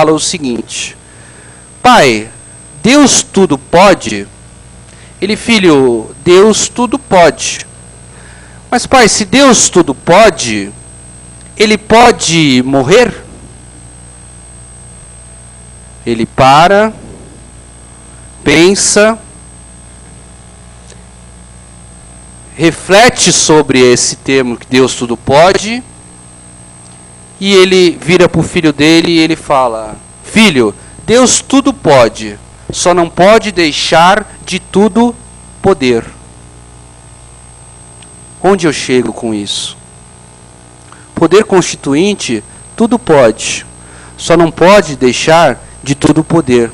fala o seguinte: pai, Deus tudo pode? Ele, filho, Deus tudo pode. Mas pai, se Deus tudo pode, ele pode morrer? Ele para, pensa, reflete sobre esse termo que Deus tudo pode, e ele vira para o filho dele e ele fala: filho, Deus tudo pode, só não pode deixar de tudo poder. Onde eu chego com isso? Poder constituinte, tudo pode, só não pode deixar de tudo poder.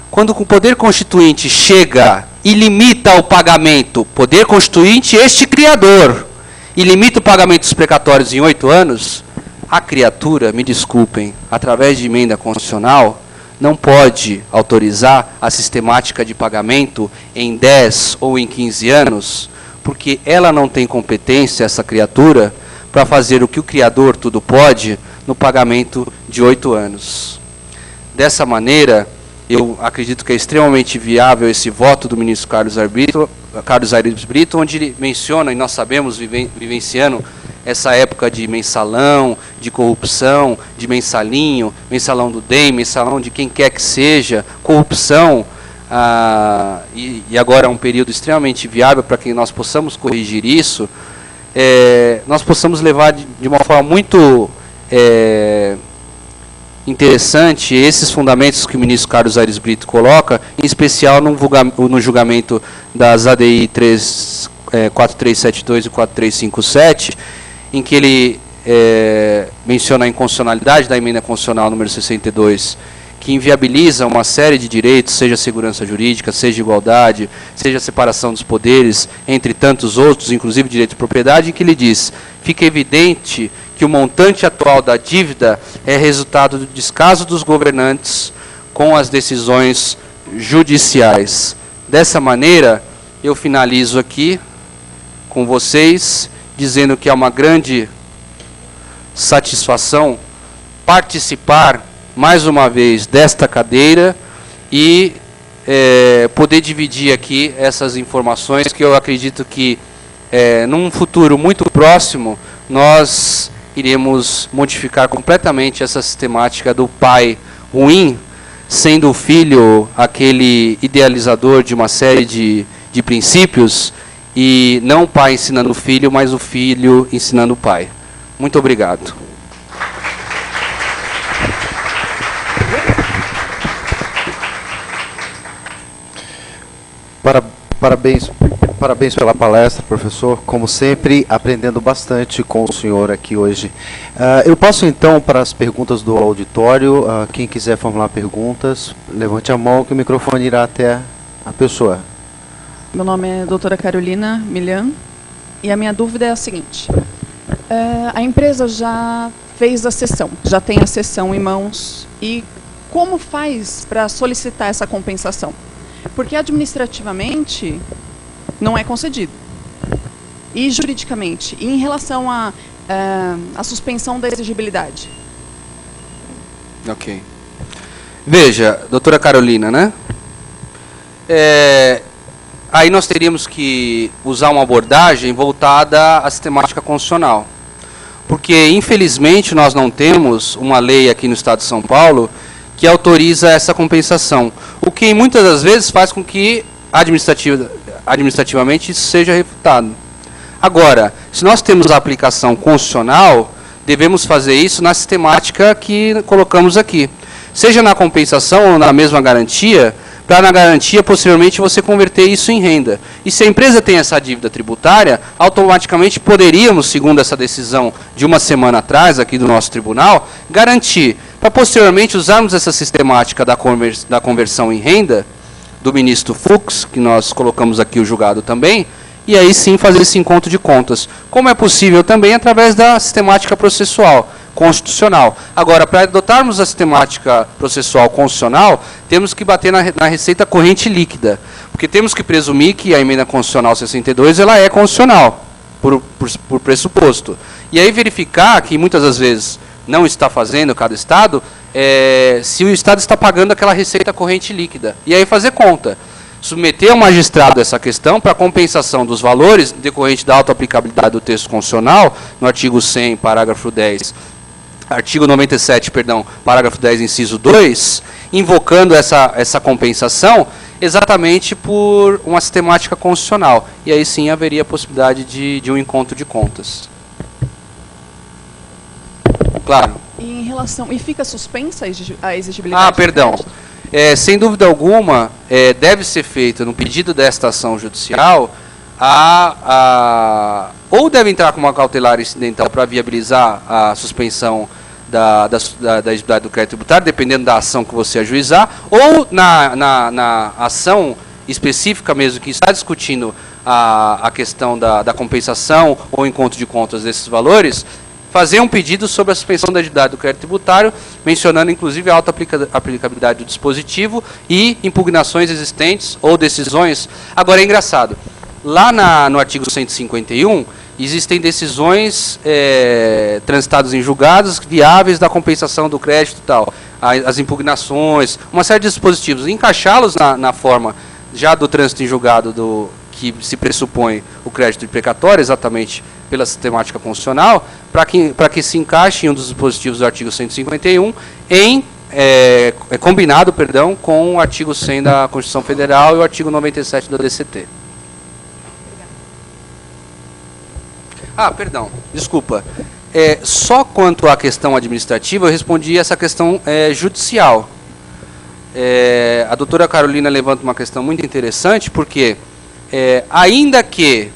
Quando o poder constituinte chega e limita o pagamento, poder constituinte, este criador, e limita o pagamento dos precatórios em 8 anos, a criatura, me desculpem, através de emenda constitucional, não pode autorizar a sistemática de pagamento em 10 ou em 15 anos, porque ela não tem competência, essa criatura, para fazer o que o Criador tudo pode no pagamento de 8 anos. Dessa maneira, eu acredito que é extremamente viável esse voto do ministro Carlos Aires Brito, onde ele menciona, e nós sabemos, vivenciando essa época de mensalão, de corrupção, de mensalinho, mensalão do DEM, mensalão de quem quer que seja, corrupção, e agora é um período extremamente viável para que nós possamos corrigir isso, nós possamos levar de uma forma muito interessante esses fundamentos que o ministro Carlos Aires Brito coloca, em especial no julgamento das ADI 4372 e 4357, em que ele menciona a inconstitucionalidade da emenda constitucional número 62, que inviabiliza uma série de direitos, seja segurança jurídica, seja igualdade, seja separação dos poderes, entre tantos outros, inclusive direito de propriedade, em que ele diz: fica evidente que o montante atual da dívida é resultado do descaso dos governantes com as decisões judiciais. Dessa maneira, eu finalizo aqui com vocês, dizendo que é uma grande satisfação participar mais uma vez desta cadeira e poder dividir aqui essas informações que eu acredito que num futuro muito próximo nós iremos modificar completamente essa sistemática do pai ruim, sendo o filho aquele idealizador de uma série de princípios, e não o pai ensinando o filho, mas o filho ensinando o pai. Muito obrigado. Parabéns pela palestra, professor. Como sempre, aprendendo bastante com o senhor aqui hoje. Eu passo então para as perguntas do auditório. Quem quiser formular perguntas, levante a mão que o microfone irá até a pessoa. Meu nome é doutora Carolina Milhan e a minha dúvida é a seguinte. A empresa já fez a cessão, já tem a cessão em mãos, e como faz para solicitar essa compensação? Porque administrativamente não é concedido. E juridicamente? E em relação à suspensão da exigibilidade? Ok. Veja, doutora Carolina, né? Aí nós teríamos que usar uma abordagem voltada à sistemática constitucional. Porque, infelizmente, nós não temos uma lei aqui no Estado de São Paulo que autoriza essa compensação. O que muitas das vezes faz com que administrativamente isso seja refutado. Agora, se nós temos a aplicação constitucional, devemos fazer isso na sistemática que colocamos aqui. Seja na compensação ou na mesma garantia, para na garantia, posteriormente, você converter isso em renda. E se a empresa tem essa dívida tributária, automaticamente poderíamos, segundo essa decisão de uma semana atrás, aqui do nosso tribunal, garantir, para posteriormente usarmos essa sistemática da conversão em renda, do ministro Fux, que nós colocamos aqui o julgado também, e aí sim fazer esse encontro de contas. Como é possível também através da sistemática processual constitucional. Agora, para adotarmos a sistemática processual constitucional, temos que bater na receita corrente líquida, porque temos que presumir que a emenda constitucional 62 ela é constitucional, por pressuposto. E aí verificar que muitas das vezes não está fazendo cada Estado, se o Estado está pagando aquela receita corrente líquida. E aí fazer conta. Submeter ao magistrado essa questão para compensação dos valores decorrente da autoaplicabilidade do texto constitucional, no artigo 100, parágrafo 10, artigo 97, perdão, parágrafo 10, inciso 2, invocando essa compensação exatamente por uma sistemática constitucional. E aí sim haveria a possibilidade de um encontro de contas. Claro. E em relação, e fica suspensa a exigibilidade? Ah, perdão. Sem dúvida alguma, deve ser feita no pedido desta ação judicial, ou deve entrar com uma cautelar incidental para viabilizar a suspensão da exigibilidade do crédito tributário, dependendo da ação que você ajuizar, ou na ação específica mesmo que está discutindo a questão da compensação ou encontro de contas desses valores, fazer um pedido sobre a suspensão da exigibilidade do crédito tributário, mencionando inclusive a alta aplicabilidade do dispositivo e impugnações existentes ou decisões. Agora é engraçado, lá no artigo 151, existem decisões transitadas em julgados viáveis da compensação do crédito e tal, as impugnações, uma série de dispositivos, encaixá-los na forma já do trânsito em julgado que se pressupõe o crédito imprecatório, exatamente pela sistemática constitucional, para que se encaixe em um dos dispositivos do artigo 151 combinado, perdão, com o artigo 100 da Constituição Federal e o artigo 97 da DCT. Ah, perdão, desculpa. Só quanto à questão administrativa, eu respondi essa questão judicial. A doutora Carolina levanta uma questão muito interessante, porque ainda que...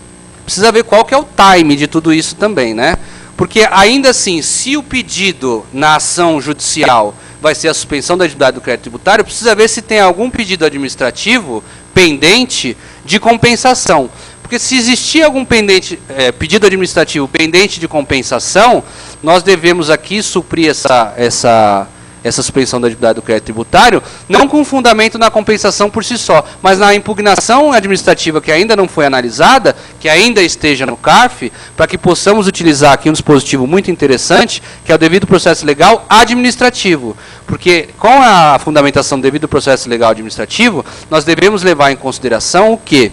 Precisa ver qual que é o time de tudo isso também, né? Porque ainda assim, se o pedido na ação judicial vai ser a suspensão da exigibilidade do crédito tributário, precisa ver se tem algum pedido administrativo pendente de compensação. Porque se existir algum pedido administrativo pendente de compensação, nós devemos aqui suprir essa suspensão da exigibilidade do crédito tributário, não com fundamento na compensação por si só, mas na impugnação administrativa que ainda não foi analisada, que ainda esteja no CARF, para que possamos utilizar aqui um dispositivo muito interessante, que é o devido processo legal administrativo. Porque com a fundamentação do devido processo legal administrativo, nós devemos levar em consideração o quê?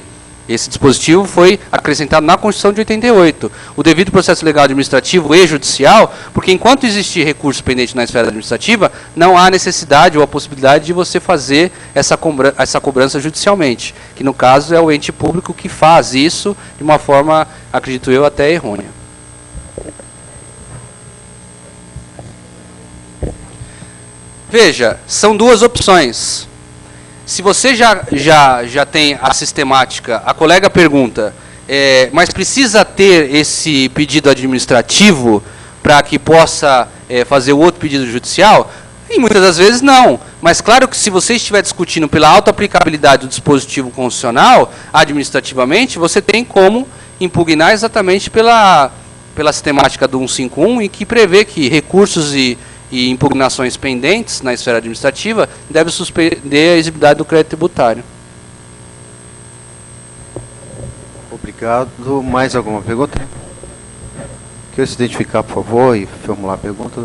Esse dispositivo foi acrescentado na Constituição de 88. O devido processo legal administrativo e judicial, porque enquanto existir recurso pendente na esfera administrativa, não há necessidade ou a possibilidade de você fazer essa cobrança judicialmente, que no caso é o ente público que faz isso de uma forma, acredito eu, até errônea. Veja, são duas opções. Se você já tem a sistemática, a colega pergunta, mas precisa ter esse pedido administrativo para que possa fazer o outro pedido judicial? E muitas das vezes não. Mas claro que se você estiver discutindo pela auto-aplicabilidade do dispositivo constitucional, administrativamente, você tem como impugnar exatamente pela sistemática do 151, em que prevê que recursos e impugnações pendentes na esfera administrativa deve suspender a exigibilidade do crédito tributário. Obrigado. Mais alguma pergunta? Quer se identificar, por favor, e formular a pergunta?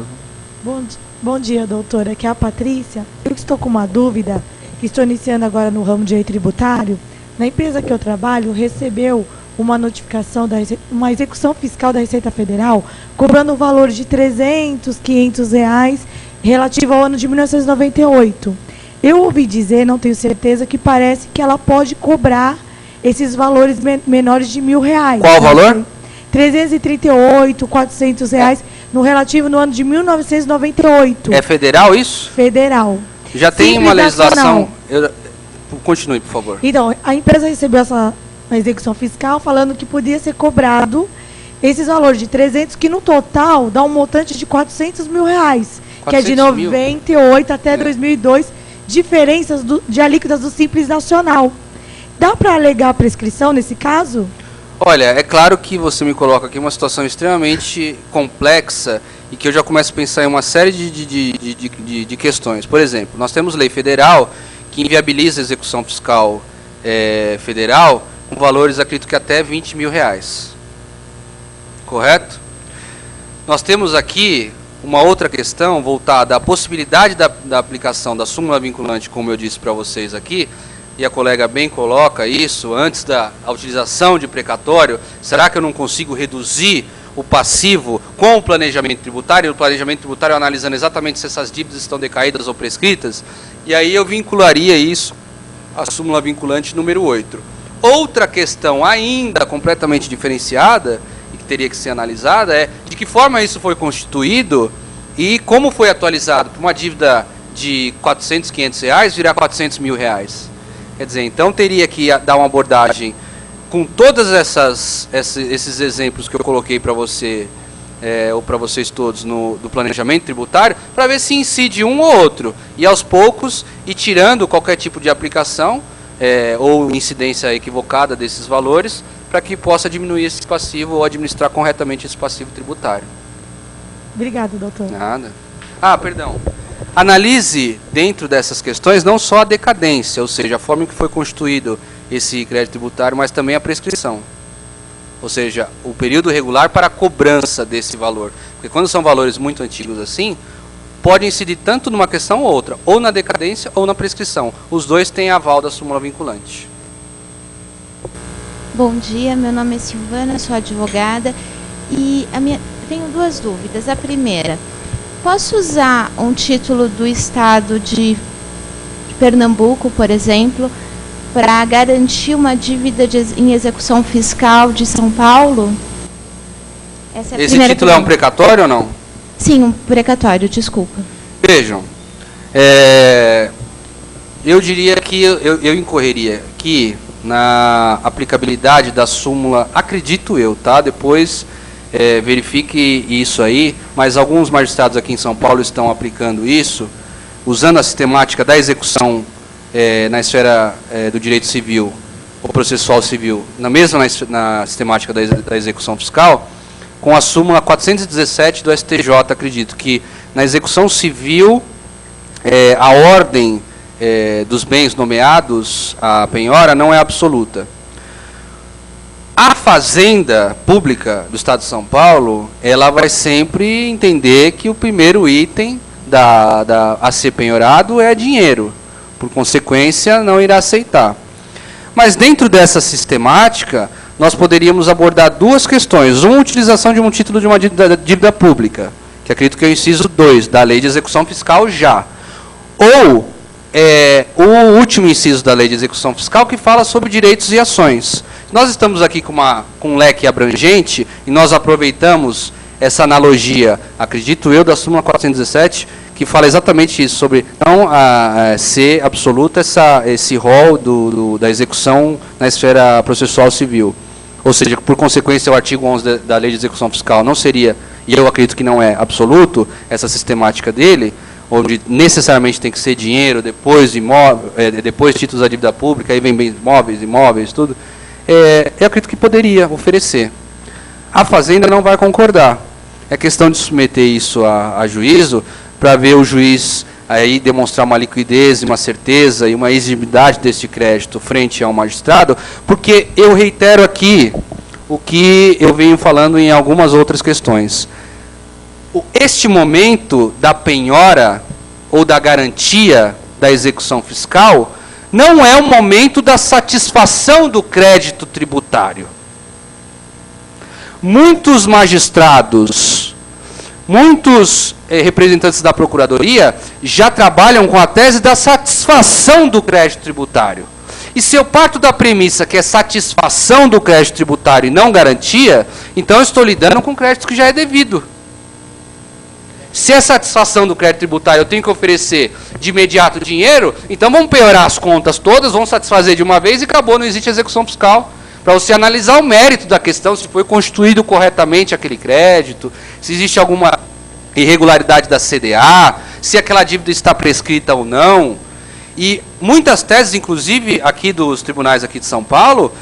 Bom dia, doutora. Aqui é a Patrícia. Eu estou com uma dúvida, que estou iniciando agora no ramo de direito tributário. Na empresa que eu trabalho, recebeu uma notificação, uma execução fiscal da Receita Federal, cobrando o valor de R$300, R$500, relativo ao ano de 1998. Eu ouvi dizer, não tenho certeza, que parece que ela pode cobrar esses valores menores de R$1.000. Qual o valor? 338, R$400, no relativo no ano de 1998. É federal isso? Federal. Já tem Simples uma legislação... nacional. Continue, por favor. Então, a empresa recebeu essa execução fiscal falando que podia ser cobrado esses valores de 300, que no total dá um montante de R$400 mil, que é de 98 até 2002, diferenças de alíquotas do Simples Nacional. Dá para alegar a prescrição nesse caso? Olha, é claro que você me coloca aqui uma situação extremamente complexa e que eu já começo a pensar em uma série de questões. Por exemplo, nós temos lei federal que inviabiliza a execução fiscal federal com valores, acredito que até R$20 mil. Correto? Nós temos aqui uma outra questão voltada à possibilidade da aplicação da súmula vinculante, como eu disse para vocês aqui, e a colega bem coloca isso, antes da utilização de precatório, será que eu não consigo reduzir o passivo com o planejamento tributário? O planejamento tributário analisando exatamente se essas dívidas estão decaídas ou prescritas, e aí eu vincularia isso à súmula vinculante número 8. Outra questão ainda completamente diferenciada, e que teria que ser analisada, é de que forma isso foi constituído e como foi atualizado para uma dívida de 400, 500 reais virar 400 mil reais. Quer dizer, então teria que dar uma abordagem com todos esses exemplos que eu coloquei para você, ou para vocês todos do planejamento tributário, para ver se incide um ou outro. E aos poucos, ir tirando qualquer tipo de aplicação ou incidência equivocada desses valores, para que possa diminuir esse passivo ou administrar corretamente esse passivo tributário. Obrigado, doutor. Nada. Ah, perdão. Analise dentro dessas questões não só a decadência, ou seja, a forma em que foi constituído esse crédito tributário, mas também a prescrição. Ou seja, o período regular para a cobrança desse valor. Porque quando são valores muito antigos assim, pode incidir tanto numa questão ou outra, ou na decadência ou na prescrição. Os dois têm aval da súmula vinculante. Bom dia, meu nome é Silvana, sou advogada e tenho duas dúvidas. A primeira, posso usar um título do Estado de Pernambuco, por exemplo, para garantir uma dívida em execução fiscal de São Paulo? Essa é a Esse título é um precatório ou não? Sim, um precatório, desculpa. Vejam, eu diria que eu incorreria aqui na aplicabilidade da súmula, acredito eu, tá? Depois verifique isso aí, mas alguns magistrados aqui em São Paulo estão aplicando isso, usando a sistemática da execução na esfera do direito civil ou processual civil, na sistemática da execução fiscal, com a súmula 417 do STJ, acredito que na execução civil a ordem dos bens nomeados à penhora não é absoluta. A Fazenda Pública do Estado de São Paulo, ela vai sempre entender que o primeiro item a ser penhorado é dinheiro. Por consequência, não irá aceitar. Mas dentro dessa sistemática, nós poderíamos abordar duas questões. Uma, utilização de um título de uma dívida pública, que acredito que é o inciso 2 da Lei de Execução Fiscal já. Ou o último inciso da Lei de Execução Fiscal, que fala sobre direitos e ações. Nós estamos aqui com um leque abrangente e nós aproveitamos essa analogia, acredito eu, da súmula 417, que fala exatamente isso, sobre não ser absoluta esse rol da execução na esfera processual civil. Ou seja, por consequência, o artigo 11 da Lei de Execução Fiscal não seria, e eu acredito que não é absoluto, essa sistemática dele, onde necessariamente tem que ser dinheiro, depois títulos da dívida pública, aí vem bens imóveis, tudo. Eu acredito que poderia oferecer. A Fazenda não vai concordar. É questão de submeter isso a juízo, para ver o juiz aí demonstrar uma liquidez, uma certeza e uma exigibilidade deste crédito frente ao magistrado, porque eu reitero aqui o que eu venho falando em algumas outras questões. Este momento da penhora ou da garantia da execução fiscal não é o momento da satisfação do crédito tributário. Muitos magistrados, muitos representantes da Procuradoria já trabalham com a tese da satisfação do crédito tributário. E se eu parto da premissa que é satisfação do crédito tributário e não garantia, então eu estou lidando com crédito que já é devido. Se é satisfação do crédito tributário, eu tenho que oferecer de imediato dinheiro, então vamos piorar as contas todas, vamos satisfazer de uma vez e acabou, não existe execução fiscal. Para você analisar o mérito da questão, se foi constituído corretamente aquele crédito, se existe alguma irregularidade da CDA, se aquela dívida está prescrita ou não. E muitas teses, inclusive aqui dos tribunais aqui de São Paulo,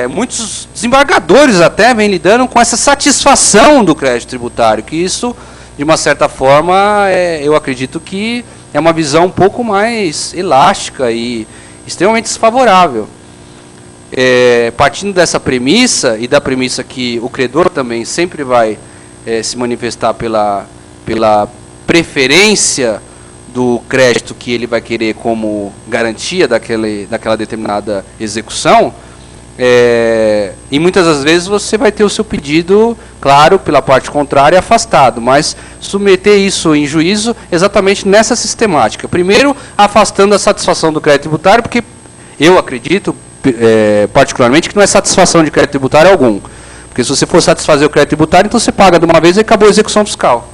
muitos desembargadores até vêm lidando com essa satisfação do crédito tributário, que isso, de uma certa forma, eu acredito que é uma visão um pouco mais elástica e extremamente desfavorável. Partindo dessa premissa, e da premissa que o credor também sempre vai se manifestar pela pela preferência do crédito que ele vai querer como garantia daquela determinada execução, e muitas das vezes você vai ter o seu pedido, claro, pela parte contrária, afastado, mas submeter isso em juízo exatamente nessa sistemática. Primeiro, afastando a satisfação do crédito tributário, porque eu acredito, particularmente, que não é satisfação de crédito tributário algum. Porque se você for satisfazer o crédito tributário, então você paga de uma vez e acabou a execução fiscal.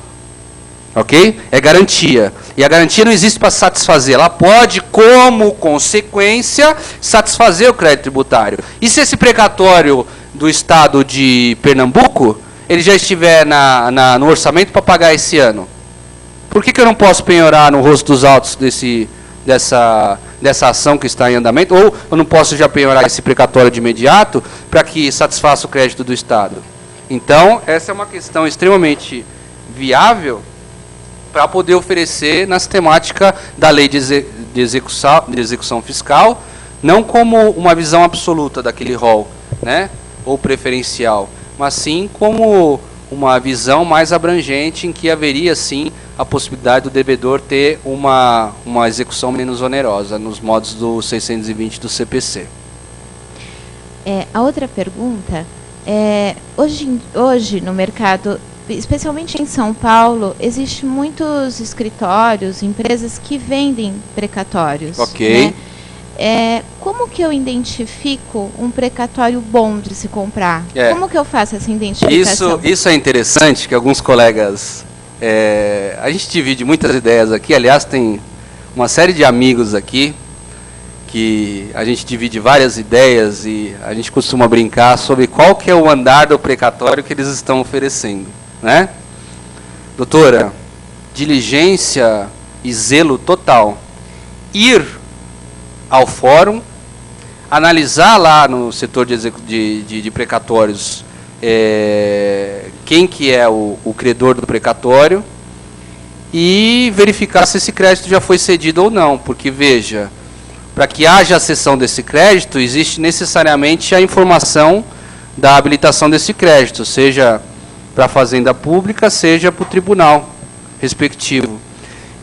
Ok? É garantia. E a garantia não existe para satisfazer. Ela pode, como consequência, satisfazer o crédito tributário. E se esse precatório do Estado de Pernambuco, ele já estiver no orçamento para pagar esse ano? Por que eu não posso penhorar no rosto dos autos dessa ação que está em andamento? Ou eu não posso já penhorar esse precatório de imediato para que satisfaça o crédito do Estado? Então, essa é uma questão extremamente viável para poder oferecer na sistemática da lei de execução fiscal, não como uma visão absoluta daquele rol, né, ou preferencial, mas sim como uma visão mais abrangente em que haveria, sim, a possibilidade do devedor ter uma execução menos onerosa, nos modos do 620 do CPC. A outra pergunta hoje no mercado, especialmente em São Paulo, existem muitos escritórios, empresas que vendem precatórios. Ok. Né? Como que eu identifico um precatório bom de se comprar? Como que eu faço essa identificação? Isso é interessante, que alguns colegas... a gente divide muitas ideias aqui, aliás, tem uma série de amigos aqui, que a gente divide várias ideias e a gente costuma brincar sobre qual que é o andar do precatório que eles estão oferecendo. Né? Doutora, diligência e zelo total. Ir ao fórum, analisar lá no setor de precatórios quem que é o credor do precatório e verificar se esse crédito já foi cedido ou não, porque veja, para que haja a cessão desse crédito, existe necessariamente a informação da habilitação desse crédito, seja para a Fazenda Pública, seja para o tribunal respectivo.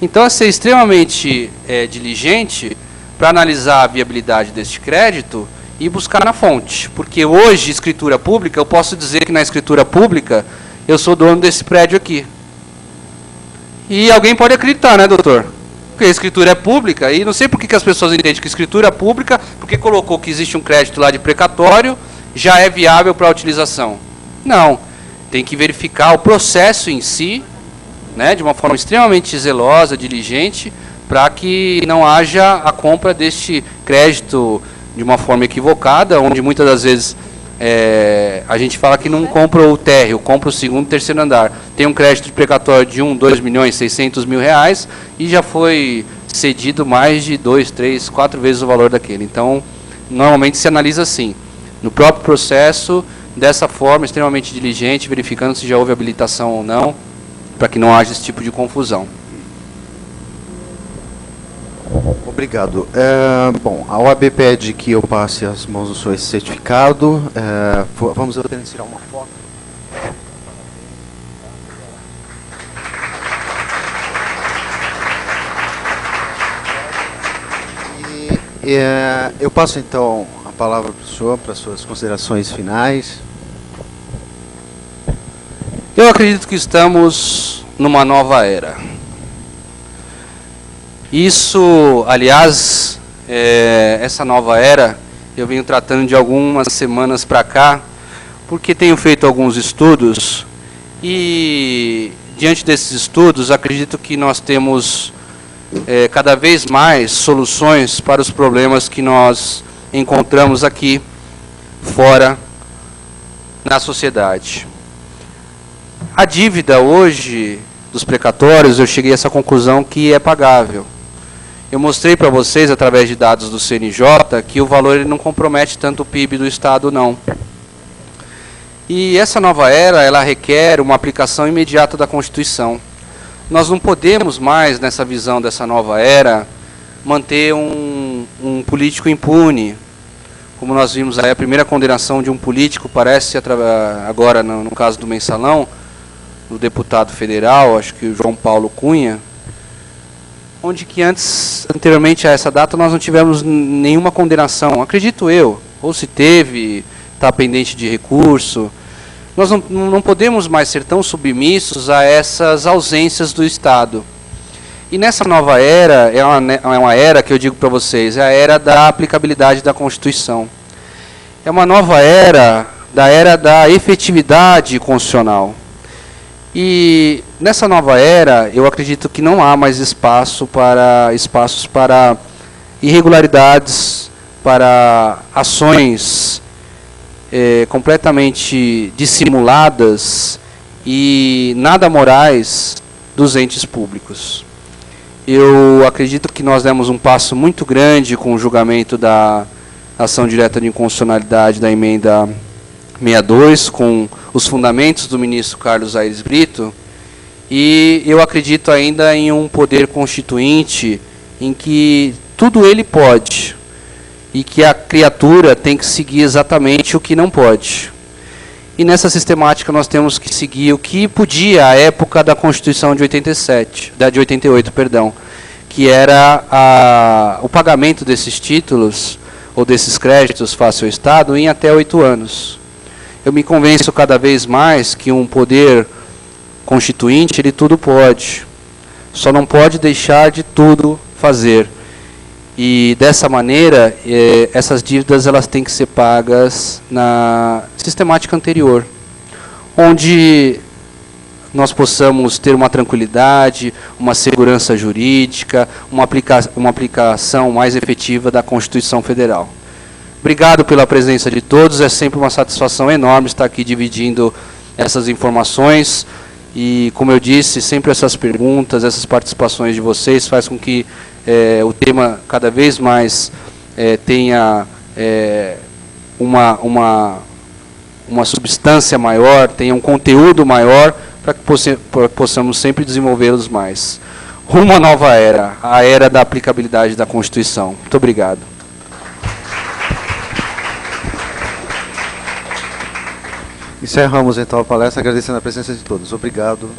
Então, é ser extremamente diligente para analisar a viabilidade deste crédito e buscar na fonte. Porque hoje, escritura pública, eu posso dizer que na escritura pública eu sou dono desse prédio aqui. E alguém pode acreditar, né, doutor? Porque a escritura é pública, e não sei por que as pessoas entendem que escritura é pública, porque colocou que existe um crédito lá de precatório, já é viável para a utilização. Não. Tem que verificar o processo em si, né, de uma forma extremamente zelosa, diligente, para que não haja a compra deste crédito de uma forma equivocada, onde muitas das vezes a gente fala que não compra o térreo, compra o segundo e terceiro andar. Tem um crédito de precatório de 2 milhões e 600 mil reais e já foi cedido mais de 2, 3, 4 vezes o valor daquele. Então, normalmente se analisa assim, no próprio processo, dessa forma, extremamente diligente, verificando se já houve habilitação ou não, para que não haja esse tipo de confusão. Obrigado. Bom, a OAB pede que eu passe as mãos do senhor esse certificado. Vamos apenas tirar uma foto. Eu passo então a palavra para o senhor, para as suas considerações finais. Eu acredito que estamos numa nova era. Isso, aliás, essa nova era, eu venho tratando de algumas semanas para cá, porque tenho feito alguns estudos e, diante desses estudos, acredito que nós temos cada vez mais soluções para os problemas que nós encontramos aqui fora na sociedade. A dívida hoje dos precatórios, eu cheguei a essa conclusão que é pagável. Eu mostrei para vocês, através de dados do CNJ, que o valor ele não compromete tanto o PIB do Estado, não. E essa nova era, ela requer uma aplicação imediata da Constituição. Nós não podemos mais, nessa visão dessa nova era, manter um político impune. Como nós vimos aí, a primeira condenação de um político, parece, agora no caso do Mensalão, do deputado federal, acho que o João Paulo Cunha, onde que anteriormente a essa data, nós não tivemos nenhuma condenação, acredito eu, ou se teve, está pendente de recurso. Nós não podemos mais ser tão submissos a essas ausências do Estado. E nessa nova era, é uma era que eu digo para vocês, é a era da aplicabilidade da Constituição. É uma nova era da efetividade constitucional. E nessa nova era, eu acredito que não há mais espaços para irregularidades, para ações completamente dissimuladas e nada morais dos entes públicos. Eu acredito que nós demos um passo muito grande com o julgamento da ação direta de inconstitucionalidade da emenda 62, com os fundamentos do ministro Carlos Aires Brito, e eu acredito ainda em um poder constituinte em que tudo ele pode, e que a criatura tem que seguir exatamente o que não pode. E nessa sistemática nós temos que seguir o que podia à época da Constituição de 88, que era o pagamento desses títulos ou desses créditos face ao Estado em até 8 anos. Eu me convenço cada vez mais que um poder constituinte, ele tudo pode. Só não pode deixar de tudo fazer. E dessa maneira, essas dívidas elas têm que ser pagas na sistemática anterior, onde nós possamos ter uma tranquilidade, uma segurança jurídica, uma aplicação mais efetiva da Constituição Federal. Obrigado pela presença de todos, é sempre uma satisfação enorme estar aqui dividindo essas informações. E, como eu disse, sempre essas perguntas, essas participações de vocês faz com que o tema cada vez mais tenha uma substância maior, tenha um conteúdo maior, para que possamos sempre desenvolvê-los mais. Uma nova era, a era da aplicabilidade da Constituição. Muito obrigado. Encerramos então a palestra, agradecendo a presença de todos. Obrigado.